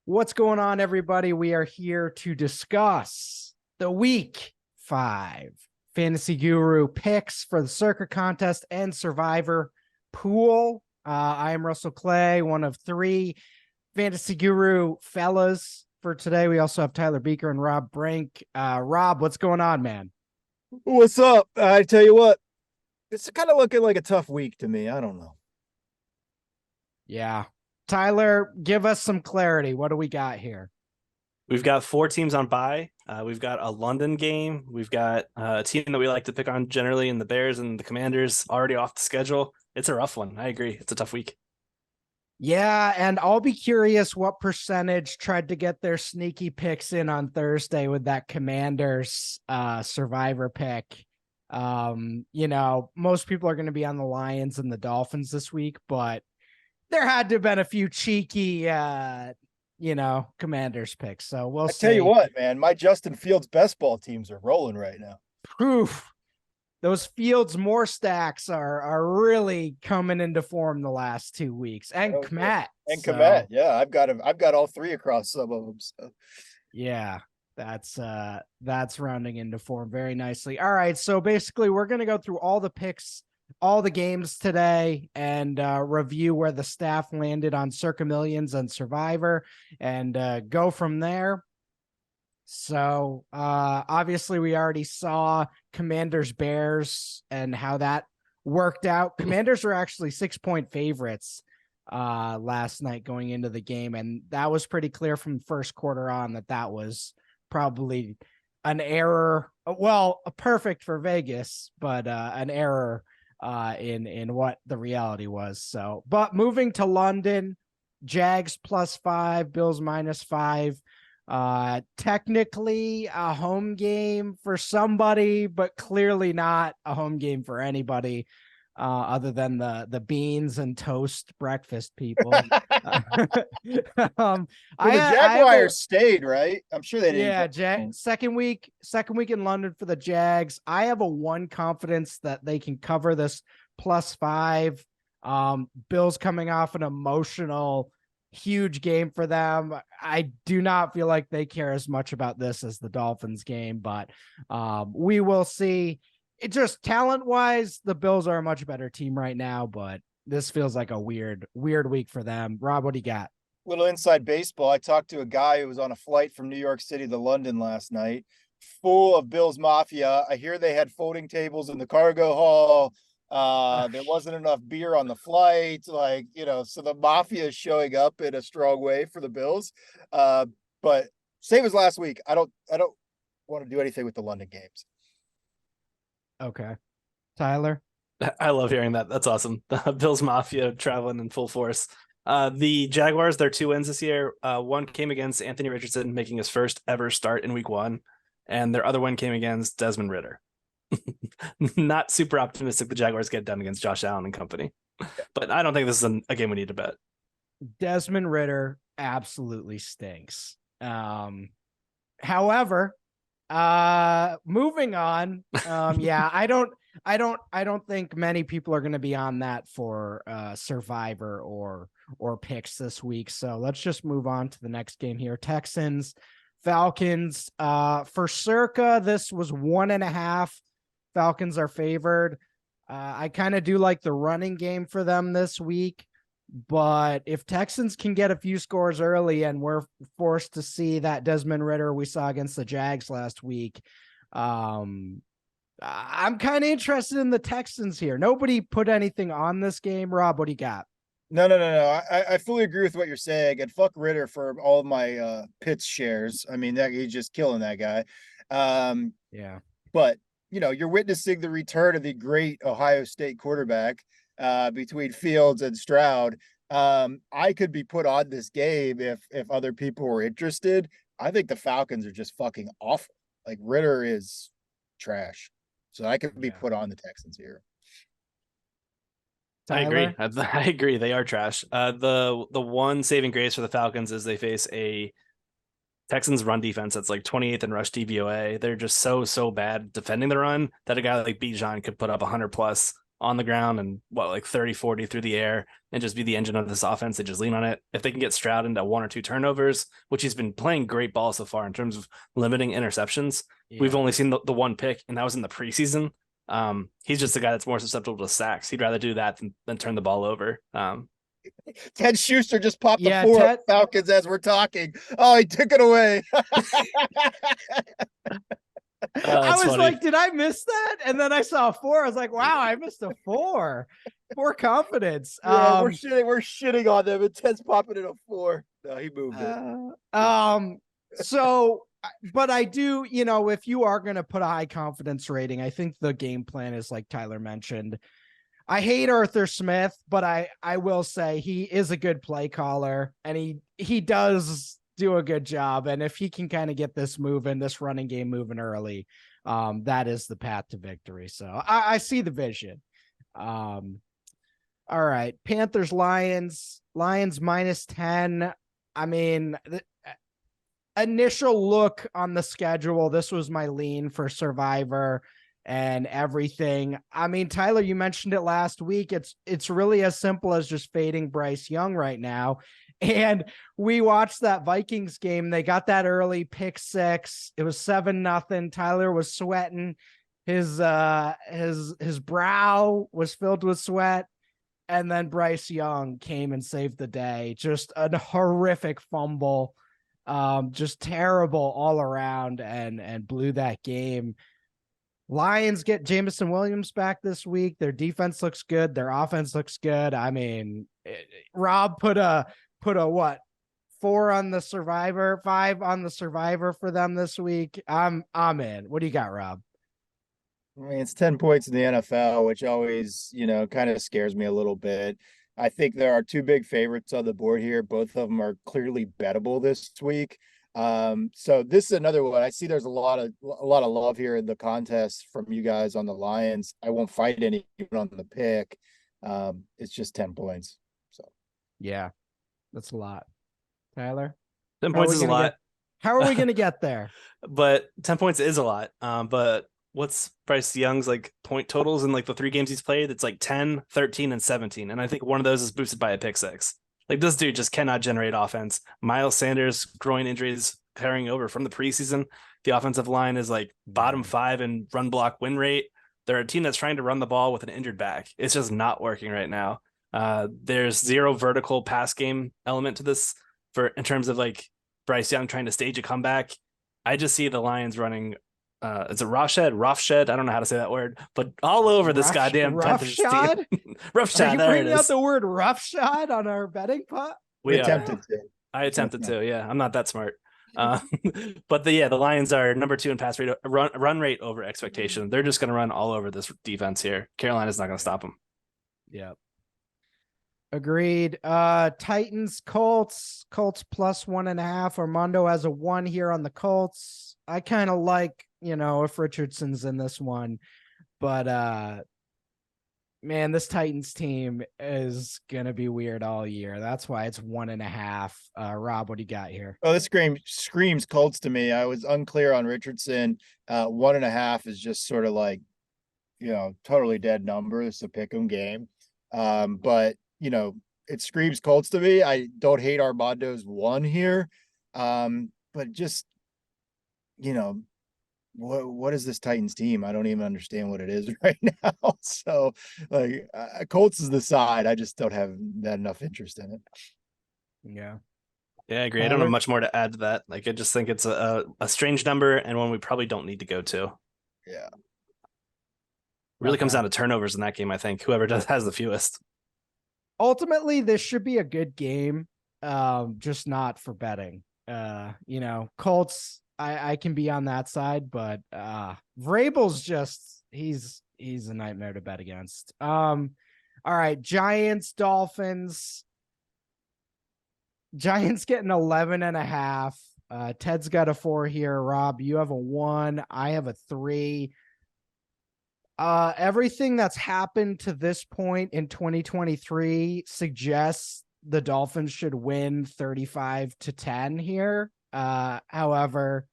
What's going on, everybody? We are here to discuss the Week 5 Fantasy Guru picks for the Circa contest and Survivor pool. I am Russell Clay, one of three Fantasy Guru fellas for today. We also have Tyler Beaker and Rob Brink. Rob, what's going on, man? What's up? I tell you what, it's kind of looking like a tough week to me. I don't know. Yeah. Tyler, give us some clarity. What do we got here? We've got 4 teams on bye. We've got a London game. We've got a team that we like to pick on generally in the Bears and the Commanders already off the schedule. It's a rough one. I agree. It's a tough week. Yeah, and I'll be curious what percentage tried to get their sneaky picks in on Thursday with that Commanders Survivor pick. Most people are going to be on the Lions and the Dolphins this week, but there had to have been a few cheeky Commanders picks. So we'll see. Tell you what, man, my Justin Fields best ball teams are rolling right now. Proof. Those Fields more stacks are really coming into form the last 2 weeks. And Kmet. And Kmet, yeah. I've got all three across some of them. So. Yeah, that's rounding into form very nicely. All right. So basically we're gonna go through all the picks, all the games today, and review where the staff landed on Circa Millions and Survivor, and go from there. So obviously we already saw Commanders Bears and how that worked out. Commanders are actually 6-point favorites last night going into the game, and that was pretty clear from first quarter on that was probably an error. Well, perfect for Vegas, but an error in what the reality was. So, but moving to London, Jags +5, Bills -5. Technically a home game for somebody, but clearly not a home game for anybody other than the beans and toast breakfast people. The Jaguars stayed, right? I'm sure they didn't. Yeah, second week in London for the Jags. I have a 1 confidence that they can cover this +5. Bills coming off an emotional huge game for them. I do not feel like they care as much about this as the Dolphins game, but we will see. It just talent-wise, the Bills are a much better team right now, but this feels like a weird week for them. Rob, what do you got? Little inside baseball. I talked to a guy who was on a flight from New York City to London last night, full of Bills Mafia. I hear they had folding tables in the cargo hall. There wasn't enough beer on the flight, so the Mafia is showing up in a strong way for the Bills. But same as last week. I don't want to do anything with the London games. Okay. Tyler? I love hearing that. That's awesome. The Bills Mafia traveling in full force. The Jaguars, their 2 wins this year. One came against Anthony Richardson, making his first ever start in week 1. And their other one came against Desmond Ridder. Not super optimistic the Jaguars get done against Josh Allen and company, but I don't think this is a game we need to bet. Desmond Ridder absolutely stinks. However, moving on. Yeah, I don't think many people are going to be on that for Survivor or picks this week. So let's just move on to the next game here. Texans, Falcons. For Circa, this was 1.5. Falcons are favored. I kind of do like the running game for them this week, but if Texans can get a few scores early and we're forced to see that Desmond Ridder we saw against the Jags last week, I'm kind of interested in the Texans here. Nobody put anything on this game. Rob, what do you got? No. I fully agree with what you're saying, and fuck Ridder for all of my Pitts shares. I mean, he's just killing that guy. Yeah, but you're witnessing the return of the great Ohio State quarterback between Fields and Stroud. I could be put on this game if other people were interested. I think the Falcons are just fucking awful. Like, Ridder is trash. So I could be put on the Texans here. Tyler? I agree. They are trash. The one saving grace for the Falcons is they face a Texans run defense that's like 28th in rush DVOA. They're just so bad defending the run that a guy like Bijan could put up 100 plus on the ground and like 30, 40 through the air and just be the engine of this offense. They just lean on it. If they can get Stroud into 1 or 2 turnovers, which he's been playing great ball so far in terms of limiting interceptions. Yeah. We've only seen the 1 pick, and that was in the preseason. He's just a guy that's more susceptible to sacks. He'd rather do that than turn the ball over. Ted Schuster just popped the 4 Falcons as we're talking. Oh, he took it away. I was funny. Like, did I miss that? And then I saw 4. I was like, wow, I missed a 4. Poor confidence. Yeah, we're shitting on them. And Ted's popping in a 4. No, he moved it. So, but I do, if you are going to put a high confidence rating, I think the game plan is like Tyler mentioned. I hate Arthur Smith, but I will say he is a good play caller, and he does do a good job. And if he can kind of get this running game moving early, that is the path to victory. So I see the vision. All right. Panthers, Lions -10. I mean, the initial look on the schedule, this was my lean for Survivor and everything. I mean, Tyler, you mentioned it last week. It's really as simple as just fading Bryce Young right now. And we watched that Vikings game. They got that early pick 6. It was 7-0. Tyler was sweating. His brow was filled with sweat. And then Bryce Young came and saved the day. Just a horrific fumble. Just terrible all around, and blew that game. Lions get Jameson Williams back this week. Their defense looks good. Their offense looks good. I mean, Rob put a what? 4 on the Survivor, 5 on the Survivor for them this week. I'm in. What do you got, Rob? I mean, it's 10 points in the NFL, which always, kind of scares me a little bit. I think there are 2 big favorites on the board here. Both of them are clearly bettable this week. So this is another one. I see there's a lot of love here in the contest from you guys on the Lions. I won't fight anyone on the pick. It's just 10 points. So yeah, that's a lot. Tyler, 10 points is a lot. How are we going to get there? But 10 points is a lot. But what's Bryce Young's like point totals in like the 3 games he's played? It's like 10, 13, and 17. And I think one of those is boosted by a pick 6. Like, this dude just cannot generate offense. Miles Sanders, groin injuries carrying over from the preseason. The offensive line is like bottom 5 in run block win rate. They're a team that's trying to run the ball with an injured back. It's just not working right now. There's 0 vertical pass game element to this in terms of like Bryce Young trying to stage a comeback. I just see the Lions running. It's a Roughshed. I don't know how to say that word, but all over this goddamn Panthers team. Roughshod. Are you bringing out the word roughshod on our betting pot? We attempted to. I attempted to. Yeah, I'm not that smart. But the Lions are number 2 in pass rate, run rate over expectation. They're just going to run all over this defense here. Carolina's not going to stop them. Yeah. Agreed. Titans, Colts +1.5. Armando has a 1 here on the Colts. I kind of like, if Richardson's in this one, but man, this Titans team is going to be weird all year. That's why it's 1.5. Rob, what do you got here? Oh, this screams Colts to me. I was unclear on Richardson. 1.5 is just sort of like, totally dead number. It's a pick 'em game. But it screams Colts to me. I don't hate Armando's 1 here. But just, what is this Titans team? I don't even understand what it is right now. So like Colts is the side. I just don't have that enough interest in it. Yeah. Yeah, I agree. I don't have much more to add to that. Like, I just think it's a strange number and one we probably don't need to go to. Yeah. Really comes down to turnovers in that game, I think. Whoever has the fewest. Ultimately, this should be a good game. Just not for betting. Colts, I can be on that side, but Vrabel's just he's a nightmare to bet against. All right, Giants, Dolphins. Giants getting 11.5. Ted's got a 4 here. Rob, you have a 1. I have a 3. Everything that's happened to this point in 2023 suggests the Dolphins should win 35-10 here. However,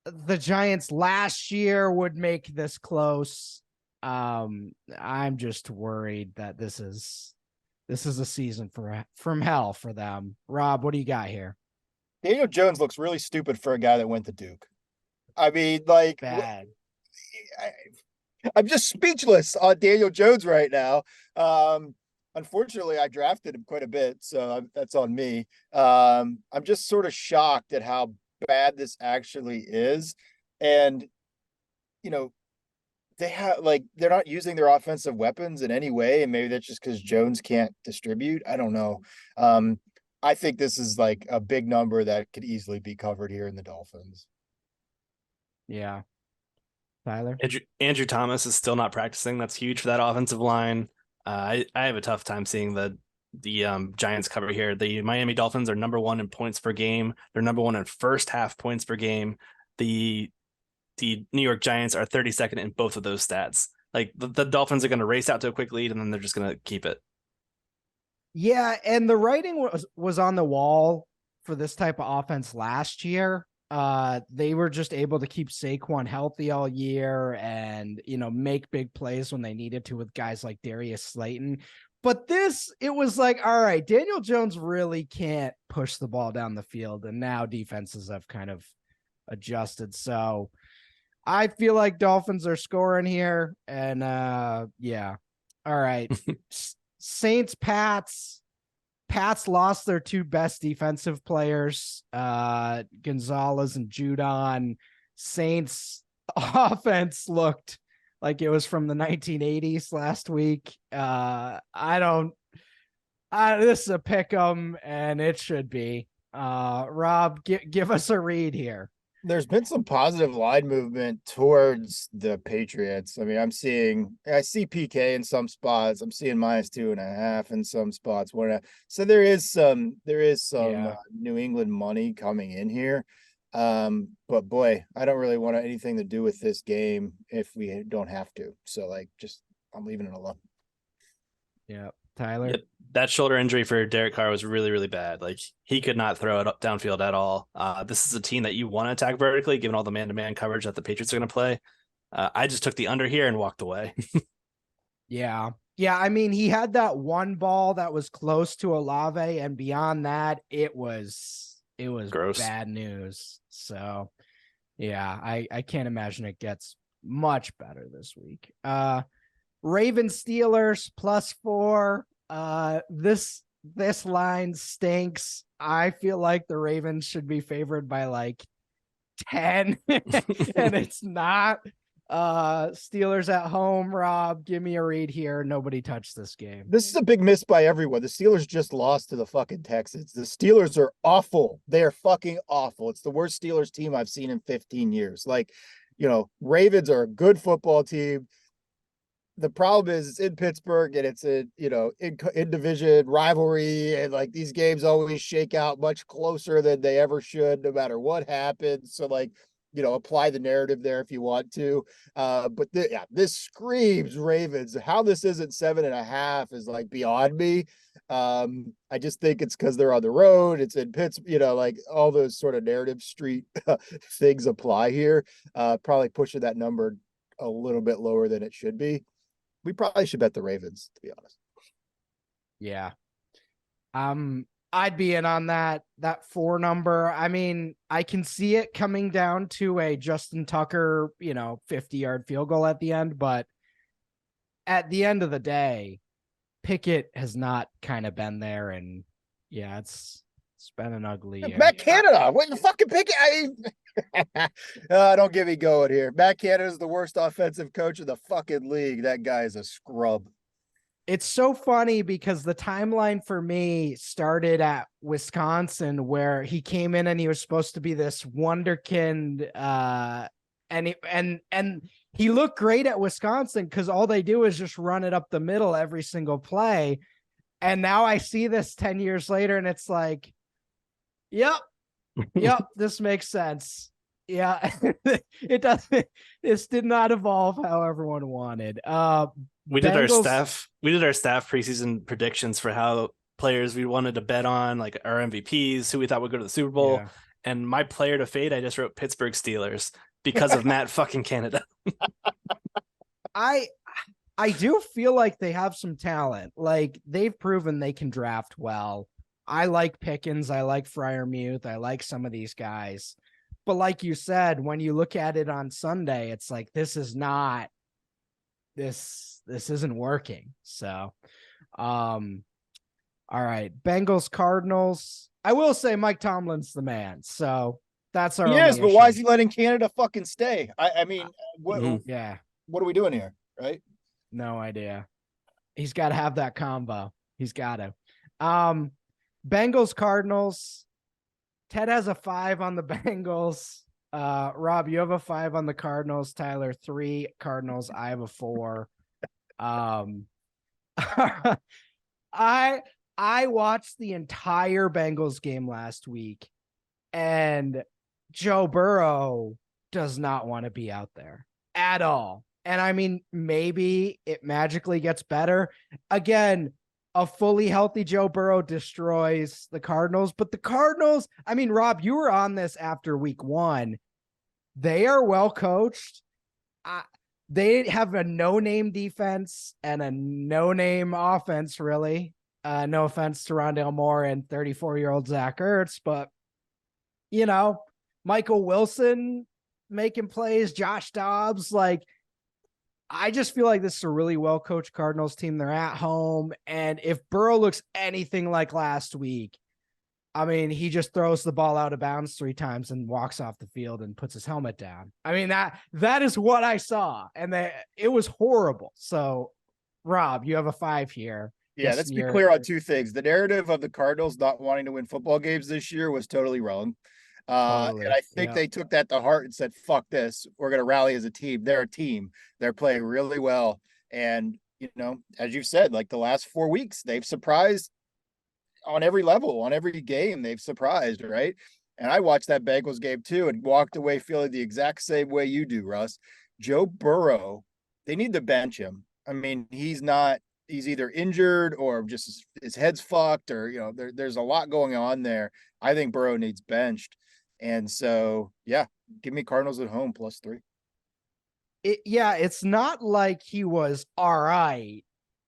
the Giants last year would make this close. I'm just worried that this is a season from hell for them. Rob, what do you got here? Daniel Jones looks really stupid for a guy that went to Duke. I mean, like, Bad. I'm just speechless on Daniel Jones right now. Unfortunately, I drafted him quite a bit, so that's on me. I'm just sort of shocked at how bad this actually is. And, you know, they're not using their offensive weapons in any way. And maybe that's just because Jones can't distribute. I don't know. I think this is like a big number that could easily be covered here in the Dolphins. Yeah. Tyler? Andrew Thomas is still not practicing. That's huge for that offensive line. I have a tough time seeing the Giants cover here. The Miami Dolphins are number 1 in points per game. They're number 1 in first half points per game. The New York Giants are 32nd in both of those stats. Like the Dolphins are going to race out to a quick lead and then they're just going to keep it. Yeah, and the writing was on the wall for this type of offense last year. They were just able to keep Saquon healthy all year and, make big plays when they needed to with guys like Darius Slayton. But it was like, all right, Daniel Jones really can't push the ball down the field. And now defenses have kind of adjusted. So I feel like Dolphins are scoring here. And yeah. All right. Saints, Pats lost their 2 best defensive players, Gonzalez and Judon. Saints offense looked like it was from the 1980s last week. This is a pick 'em, and it should be. Rob, give us a read here. There's been some positive line movement towards the Patriots. I mean, I see PK in some spots. I'm seeing -2.5 in some spots. So there is some New England money coming in here. But boy, I don't really want anything to do with this game if we don't have to. So I'm leaving it alone. Yeah. Tyler? Yeah, that shoulder injury for Derek Carr was really, really bad. Like he could not throw it up downfield at all. This is a team that you want to attack vertically, given all the man-to-man coverage that the Patriots are going to play. I just took the under here and walked away. Yeah. Yeah. I mean, he had that one ball that was close to Olave, and beyond that, it was Gross. Bad news. So yeah, I can't imagine it gets much better this week. Ravens Steelers +4. This line stinks. I feel like the Ravens should be favored by like 10 and it's not. Steelers at home. Rob, give me a read here. Nobody touched this game. This is a big miss by everyone. The Steelers just lost to the fucking Texans. The Steelers are awful. They are fucking awful. It's the worst Steelers team I've seen in 15 years. Ravens are a good football team. The problem is it's in Pittsburgh and it's in division rivalry, and these games always shake out much closer than they ever should, no matter what happens. So apply the narrative there if you want to. But this screams Ravens. How this isn't 7.5 is beyond me. I just think it's because they're on the road. It's in Pittsburgh, all those sort of narrative street things apply here. Probably pushing that number a little bit lower than it should be. We probably should bet the Ravens, to be honest. Yeah. I'd be in on that 4 number. I mean, I can see it coming down to a Justin Tucker, 50-yard field goal at the end, but at the end of the day, Pickett has not kind of been there, and yeah, it's been an ugly year. Matt Canada, what the fucking Pickett? Don't get me going here. Matt Canada is the worst offensive coach in the fucking league. That guy is a scrub. It's so funny because the timeline for me started at Wisconsin, where he came in and he was supposed to be this wonderkind, and he looked great at Wisconsin because all they do is just run it up the middle every single play. And now I see this 10 years later, and it's like, yep, this makes sense. Yeah, it doesn't. This did not evolve how everyone wanted. We did our staff preseason predictions for how players we wanted to bet on, like our MVPs, who we thought would go to the Super Bowl. Yeah. And my player to fade, I just wrote Pittsburgh Steelers because of Matt fucking Canada. I do feel like they have some talent. Like they've proven they can draft well. I like Pickens. I like Freiermuth. I like some of these guys. But like you said, when you look at it on Sunday, it's like this isn't working. So all right. Bengals Cardinals. I will say Mike Tomlin's the man. So that's our He only is, but why is issue. he letting Canada fucking stay? I mean, what Mhm. Yeah, what are we doing here, right? no idea. He's got to have that combo. He's got to. Bengals Cardinals. Ted has a 5 on the Bengals. Rob, you have a 5 on the Cardinals. Tyler, 3 Cardinals. I have a 4. I watched the entire Bengals game last week, and Joe Burrow does not want to be out there at all. And I mean, maybe it magically gets better. Again, a fully healthy Joe Burrow destroys the Cardinals, but the Cardinals, I mean, Rob, you were on this after week 1. They are well coached. They have a no-name defense and a no-name offense, really. No offense to Rondale Moore and 34-year-old Zach Ertz, but, Michael Wilson making plays, Josh Dobbs, like, I just feel like this is a really well-coached Cardinals team. They're at home, and if Burrow looks anything like last week, I mean, he just throws the ball out of bounds 3 times and walks off the field and puts his helmet down. I mean, that is what I saw, and it was horrible. So, Rob, you have a 5 here. Yeah, let's be clear on 2 things. The narrative of the Cardinals not wanting to win football games this year was totally wrong. Totally. And I think they took that to heart and said, fuck this. We're going to rally as a team. They're a team. They're playing really well. And, as you said, like the last 4 weeks, they've surprised on every level, on every game. They've surprised, right? And I watched that Bengals game too and walked away feeling the exact same way you do, Russ. Joe Burrow, they need to bench him. I mean, he's either injured or just his head's fucked or, there's a lot going on there. I think Burrow needs benched. And so, yeah, give me Cardinals at home +3. It's not like he was all right.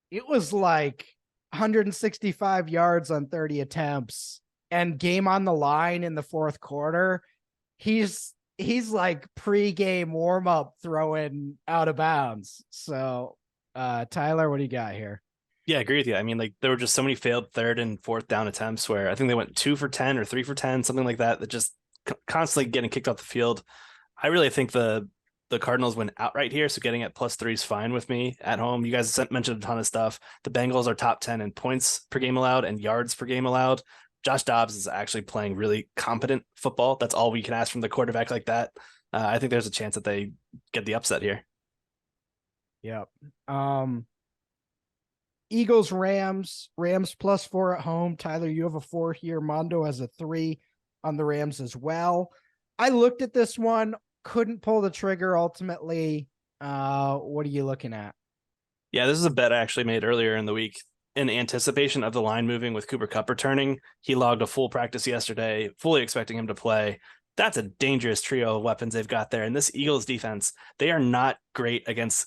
It was like 165 yards on 30 attempts and game on the line in the 4th quarter. He's like pre-game warm-up throwing out of bounds. So, Tyler, what do you got here? Yeah, I agree with you. I mean, like there were just so many failed 3rd and 4th down attempts where I think they went 2 for 10 or 3 for 10, something like that just constantly getting kicked off the field. I really think the Cardinals went outright here, so getting at +3 is fine with me at home. You guys mentioned a ton of stuff. The Bengals are top 10 in points per game allowed and yards per game allowed. Josh Dobbs is actually playing really competent football. That's all we can ask from the quarterback like that. I think there's a chance that they get the upset here. Yep. Eagles, Rams +4 at home. Tyler, you have a 4 here. Mondo has a 3 on the Rams as well. I looked at this one, couldn't pull the trigger ultimately. What are you looking at? Yeah, this is a bet I actually made earlier in the week in anticipation of the line moving with Cooper Kupp returning. He logged a full practice yesterday, fully expecting him to play. That's a dangerous trio of weapons they've got there. And this Eagles defense, they are not great against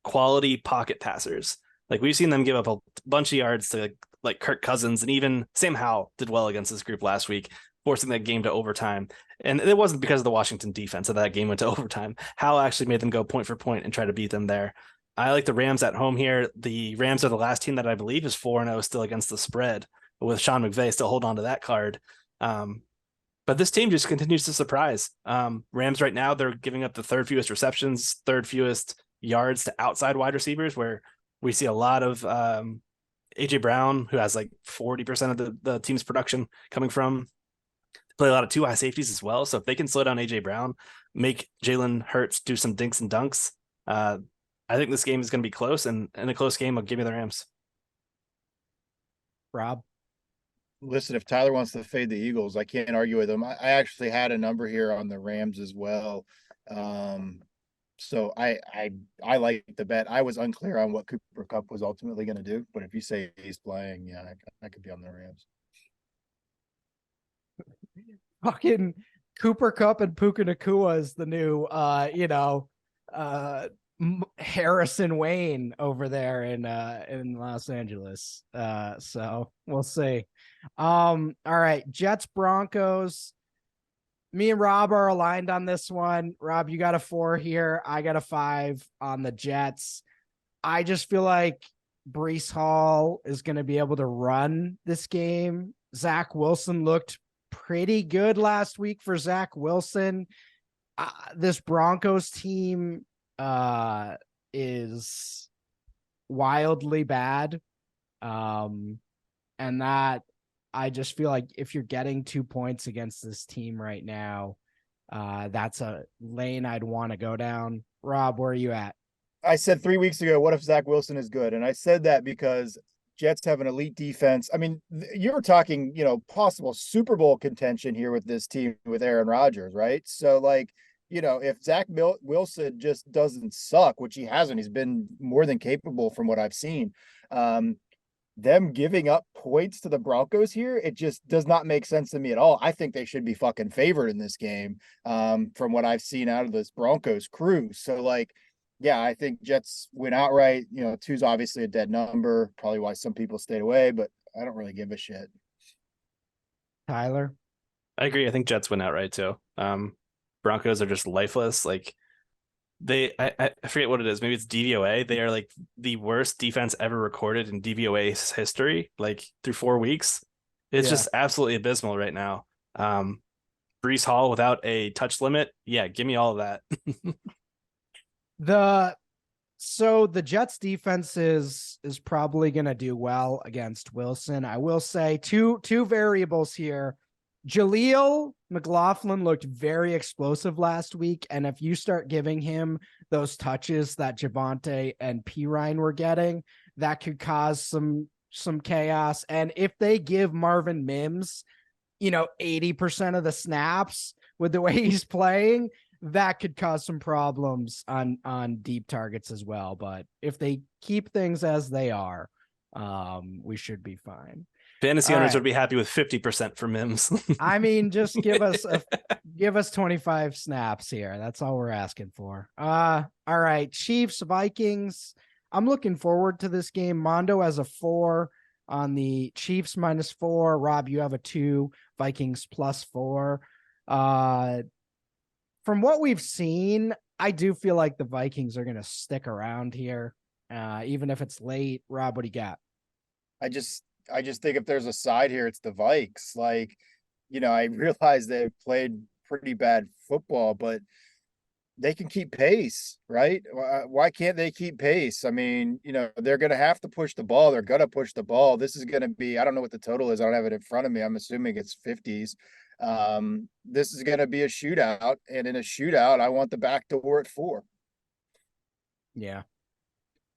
quality pocket passers. Like we've seen them give up a bunch of yards to like Kirk Cousins, and even Sam Howell did well against this group last week, forcing that game to overtime. And it wasn't because of the Washington defense that game went to overtime. Howell actually made them go point for point and try to beat them there. I like the Rams at home here. The Rams are the last team that I believe is 4-0 still against the spread, with Sean McVay still hold on to that card. But this team just continues to surprise. Rams right now, they're giving up the 3rd fewest receptions, 3rd fewest yards to outside wide receivers, where we see a lot of AJ Brown, who has like 40% of the team's production coming from. Play a lot of 2 high safeties as well. So if they can slow down AJ Brown, make Jalen Hurts do some dinks and dunks, I think this game is going to be close. And in a close game, I'll give me the Rams. Rob? Listen, if Tyler wants to fade the Eagles, I can't argue with him. I actually had a number here on the Rams as well. So I like the bet. I was unclear on what Cooper Kupp was ultimately going to do, but if you say he's playing, yeah, I could be on the Rams. Fucking Cooper Kupp and Puka Nacua is the new, Harrison Wayne over there in Los Angeles. So we'll see. All right, Jets Broncos. Me and Rob are aligned on this one. Rob, you got a 4 here. I got a 5 on the Jets. I just feel like Breece Hall is going to be able to run this game. Zach Wilson looked pretty good last week for Zach Wilson. This Broncos team is wildly bad. And that I just feel like if you're getting 2 points against this team right now, that's a lane I'd want to go down. Rob, where are you at? I said 3 weeks ago, what if Zach Wilson is good? And I said that because Jets have an elite defense. I mean, you were talking, possible Super Bowl contention here with this team with Aaron Rodgers, right? So, like, if Zach Wilson just doesn't suck, which he hasn't, he's been more than capable from what I've seen. Them giving up points to the Broncos here, it just does not make sense to me at all. I think they should be fucking favored in this game from what I've seen out of this Broncos crew. So, like, yeah, I think Jets win outright. 2's obviously a dead number, probably why some people stayed away, but I don't really give a shit. Tyler? I agree. I think Jets win outright too. Broncos are just lifeless. Like I forget what it is. Maybe it's DVOA. They are like the worst defense ever recorded in DVOA's history. Like through 4 weeks, it's just absolutely abysmal right now. Breece Hall without a touch limit. Yeah, give me all of that. So the Jets defense is probably going to do well against Wilson. I will say two variables here. Jaleel McLaughlin looked very explosive last week, and if you start giving him those touches that Javonte and Pirine were getting, that could cause some chaos. And if they give Marvin Mims, 80% of the snaps with the way he's playing, that could cause some problems on deep targets as well. But if they keep things as they are, we should be fine. Fantasy owners would be happy with 50% for Mims. I mean, just give us 25 snaps here. That's all we're asking for. All right, Chiefs, Vikings. I'm looking forward to this game. Mondo has a 4 on the Chiefs -4. Rob, you have a 2. Vikings +4. From what we've seen, I do feel like the Vikings are going to stick around here, even if it's late. Rob, what do you got? I just think if there's a side here, it's the Vikes. Like, I realize they've played pretty bad football, but they can keep pace, right? Why can't they keep pace? I mean, they're going to have to push the ball. They're going to push the ball. This is going to be, I don't know what the total is. I don't have it in front of me. I'm assuming it's 50s. This is going to be a shootout, and in a shootout, I want the back door at 4. Yeah.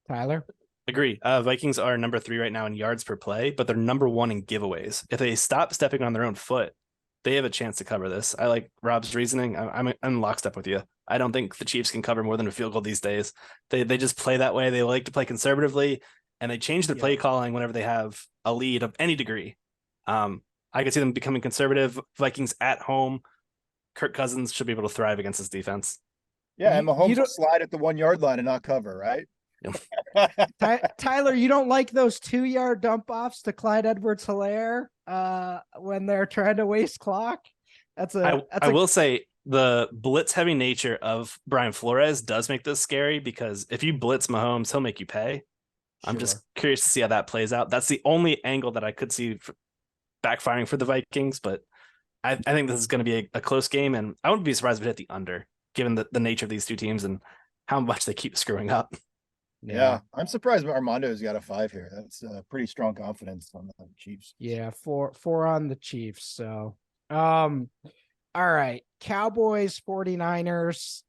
Tyler? Agree. Vikings are number 3 right now in yards per play, but they're number 1 in giveaways. If they stop stepping on their own foot, they have a chance to cover this. I like Rob's reasoning. I'm lockstep with you. I don't think the Chiefs can cover more than a field goal these days. They just play that way. They like to play conservatively, and they change their play calling whenever they have a lead of any degree. I could see them becoming conservative. Vikings at home. Kirk Cousins should be able to thrive against this defense. Yeah, and Mahomes will slide at the 1 yard line and not cover, right? Tyler, you don't like those 2-yard dump offs to Clyde Edwards-Helaire when they're trying to waste clock? I will say the blitz heavy nature of Brian Flores does make this scary, because if you blitz Mahomes, he'll make you pay. Sure. I'm just curious to see how that plays out. That's the only angle that I could see backfiring for the Vikings, but I think this is going to be a close game, and I wouldn't be surprised if it hit the under, given the nature of these two teams and how much they keep screwing up. Yeah, I'm surprised Armando's got a 5 here. That's pretty strong confidence on the Chiefs. Yeah, 4 on the Chiefs. So, all right, Cowboys 49ers.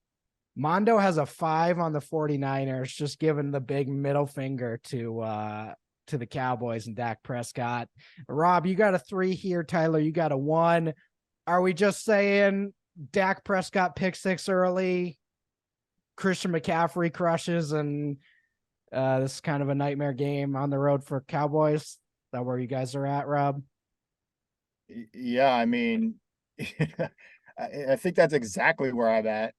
Mondo has a 5 on the 49ers, just giving the big middle finger to the Cowboys and Dak Prescott. Rob, you got a 3 here. Tyler, you got a 1. Are we just saying Dak Prescott pick 6 early, Christian McCaffrey crushes, and this is kind of a nightmare game on the road for Cowboys? Is that where you guys are at, Rob? Yeah, I mean, I think that's exactly where I'm at.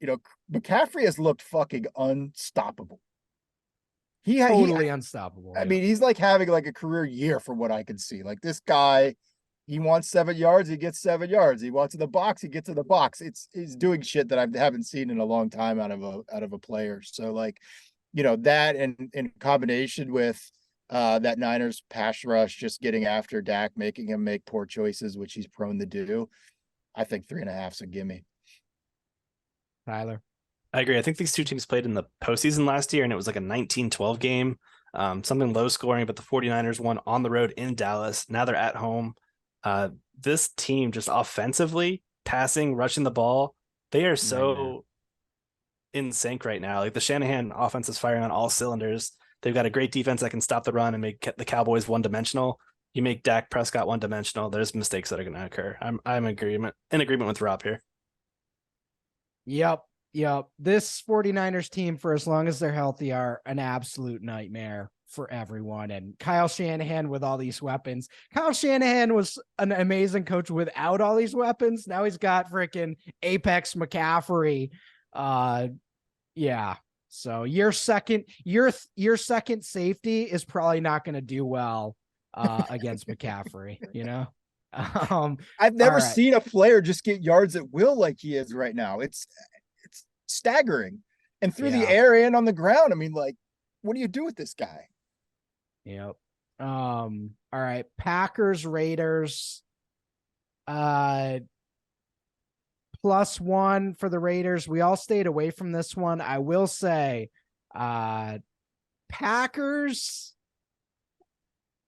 McCaffrey has looked fucking unstoppable. Totally unstoppable. I mean, he's like having like a career year from what I can see. Like this guy, he wants 7 yards, he gets 7 yards. He wants in the box, he gets in the box. He's doing shit that I haven't seen in a long time out of a player. So like, that and in combination with that Niners pass rush just getting after Dak, making him make poor choices, which he's prone to do. I think 3.5's a gimme. Tyler. I agree. I think these two teams played in the postseason last year, and it was like a 19-12 game, something low scoring, but the 49ers won on the road in Dallas. Now they're at home. This team just offensively, passing, rushing the ball, they are so in sync right now. Like the Shanahan offense is firing on all cylinders. They've got a great defense that can stop the run and make the Cowboys one-dimensional. You make Dak Prescott one-dimensional, there's mistakes that are going to occur. I'm in agreement with Rob here. Yep. This 49ers team, for as long as they're healthy, are an absolute nightmare for everyone. And Kyle Shanahan with all these weapons. Kyle Shanahan was an amazing coach without all these weapons. Now he's got freaking Apex McCaffrey. Yeah. So your second safety is probably not going to do well against McCaffrey, I've never seen a player just get yards at will like he is right now. It's staggering. And through the air and on the ground. I mean, like, what do you do with this guy? Yep. All right. Packers, Raiders. +1 for the Raiders. We all stayed away from this one. I will say, Packers,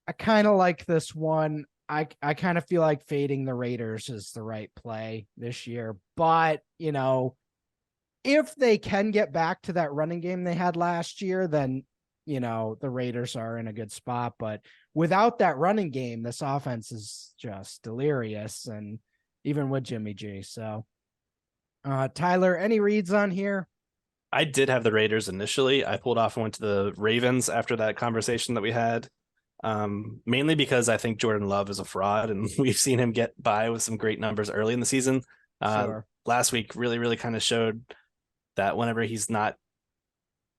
I kind of like this one. I kind of feel like fading the Raiders is the right play this year. But, if they can get back to that running game they had last year, then, the Raiders are in a good spot. But without that running game, this offense is just delirious. And even with Jimmy G. So, Tyler, any reads on here? I did have the Raiders initially. I pulled off and went to the Ravens after that conversation that we had. Mainly because I think Jordan Love is a fraud, and we've seen him get by with some great numbers early in the season. Sure. Last week really, really kind of showed that whenever he's not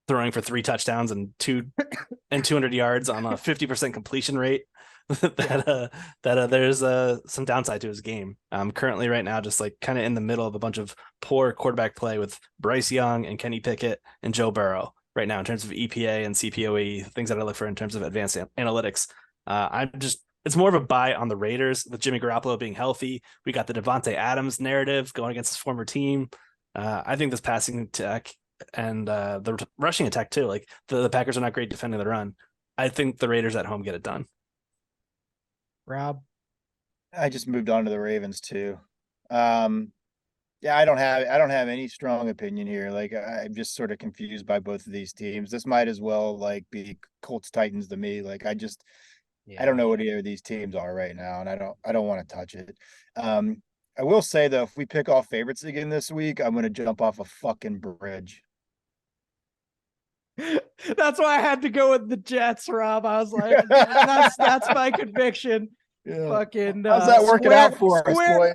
throwing for 3 touchdowns and 200 yards on a 50% completion rate, that there's some downside to his game. Currently right now, just like kind of in the middle of a bunch of poor quarterback play with Bryce Young and Kenny Pickett and Joe Burrow right now in terms of EPA and CPOE, things that I look for in terms of advanced analytics. It's more of a buy on the Raiders with Jimmy Garoppolo being healthy. We got the Devontae Adams narrative going against his former team. I think this passing attack and the rushing attack too, like the Packers are not great defending the run. I think the Raiders at home get it done. Rob? I just moved on to the Ravens too. Yeah, I don't have any strong opinion here. Like I'm just sort of confused by both of these teams. This might as well like be Colts Titans to me. Like I don't know what either of these teams are right now, and I don't want to touch it. I will say though, if we pick off favorites again this week, I'm gonna jump off a fucking bridge. That's why I had to go with the Jets, Rob. I was like, that's my conviction. Yeah. Fucking how's that working out for us, boy?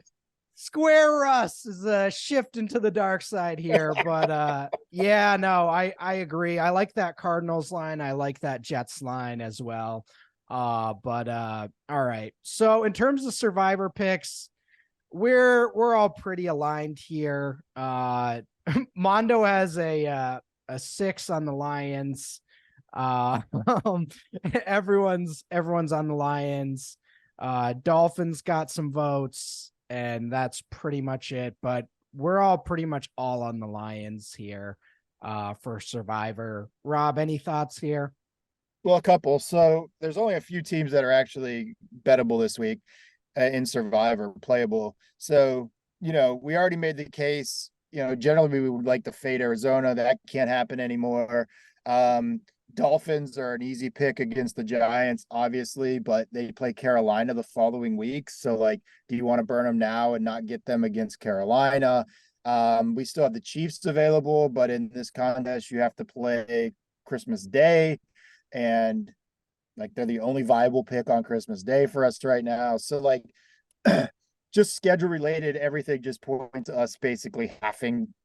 Square Russ is a shift into the dark side here, but yeah, no, I agree. I like that Cardinals line. I like that Jets line as well. But all right. So in terms of survivor picks, we're all pretty aligned here. Mondo has a 6 on the Lions. Everyone's on the Lions. Dolphins got some votes, and that's pretty much it. But we're all pretty much all on the Lions here for Survivor. Rob, any thoughts here? Well, a couple. So there's only a few teams that are actually bettable this week in Survivor, playable. So, we already made the case. Generally we would like to fade Arizona. That can't happen anymore. Dolphins are an easy pick against the Giants, obviously, but they play Carolina the following week. So, like, do you want to burn them now and not get them against Carolina? We still have the Chiefs available, but in this contest, you have to play Christmas Day. And, like, they're the only viable pick on Christmas Day for us right now. So, like, just schedule related, everything just points to us basically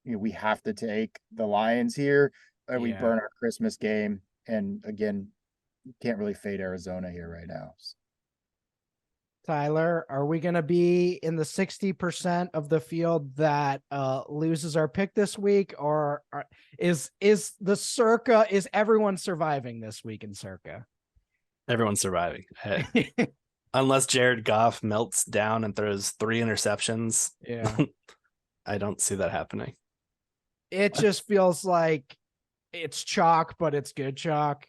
we have to take the Lions here, or we Yeah. burn our Christmas game. And again, can't really fade Arizona here right now. Tyler, are we going to be in the 60% of the field that loses our pick this week, or is everyone surviving this week in Circa? Everyone's surviving. Unless Jared Goff melts down and throws 3 interceptions. Yeah. I don't see that happening. It just feels like it's chalk, but it's good chalk.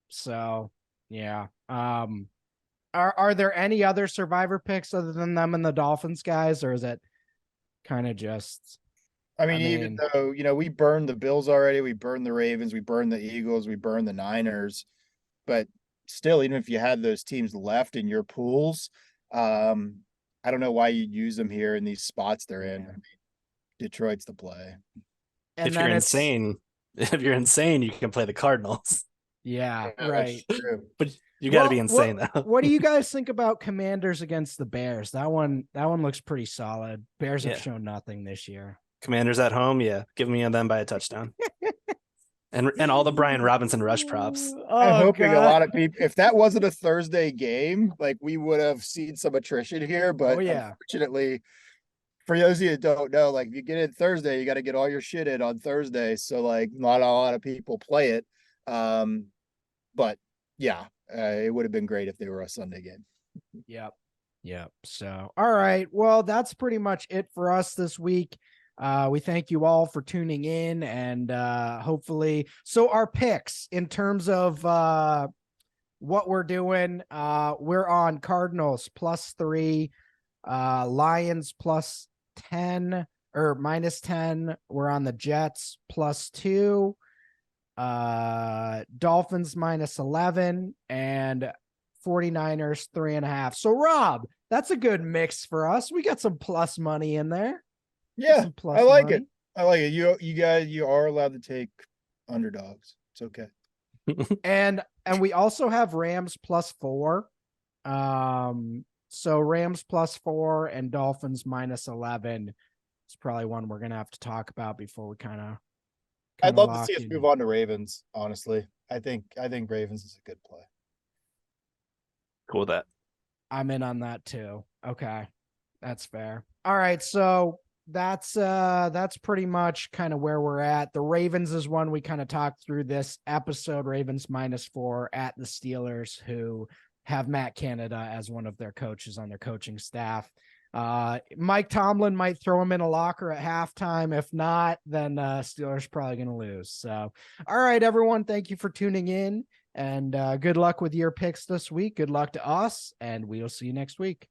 So, yeah. Are there any other survivor picks other than them and the Dolphins guys, or is it kind of just? I mean, even though, we burned the Bills already, we burned the Ravens, we burned the Eagles, we burned the Niners, but still, even if you had those teams left in your pools, I don't know why you'd use them here in these spots they're in. I mean, Detroit's the play. And if you're insane, you can play the Cardinals. Yeah, right. But you got to be insane though. What do you guys think about Commanders against the Bears? That one looks pretty solid. Bears have shown nothing this year. Commanders at home, give me them by a touchdown. and all the Brian Robinson rush props. I'm hoping a lot of people, if that wasn't a Thursday game, like we would have seen some attrition here. But unfortunately, for those of you that don't know, like if you get in Thursday, you got to get all your shit in on Thursday. So like not a lot of people play it. But yeah, it would have been great if they were a Sunday game. Yep. So, all right. Well, that's pretty much it for us this week. We thank you all for tuning in, and hopefully, so our picks in terms of what we're doing, we're on Cardinals +3, Lions +10 or -10. We're on the Jets +2, Dolphins -11, and 49ers 3.5. So Rob, that's a good mix for us. We got some plus money in there. Yeah, I like it. I like it. You guys, you are allowed to take underdogs. It's okay. and we also have Rams +4. So Rams +4 and Dolphins -11. It's probably one we're gonna have to talk about before we kind of. I'd love to see us move on to Ravens. Honestly, I think Ravens is a good play. Cool with that. I'm in on that too. Okay, that's fair. All right, so that's pretty much kind of where we're at. The Ravens is one we kind of talked through this episode. Ravens -4 at the Steelers, who have Matt Canada as one of their coaches on their coaching staff. Mike Tomlin might throw him in a locker at halftime. If not, then Steelers probably going to lose. So, all right, everyone, thank you for tuning in, and good luck with your picks this week. Good luck to us, and we'll see you next week.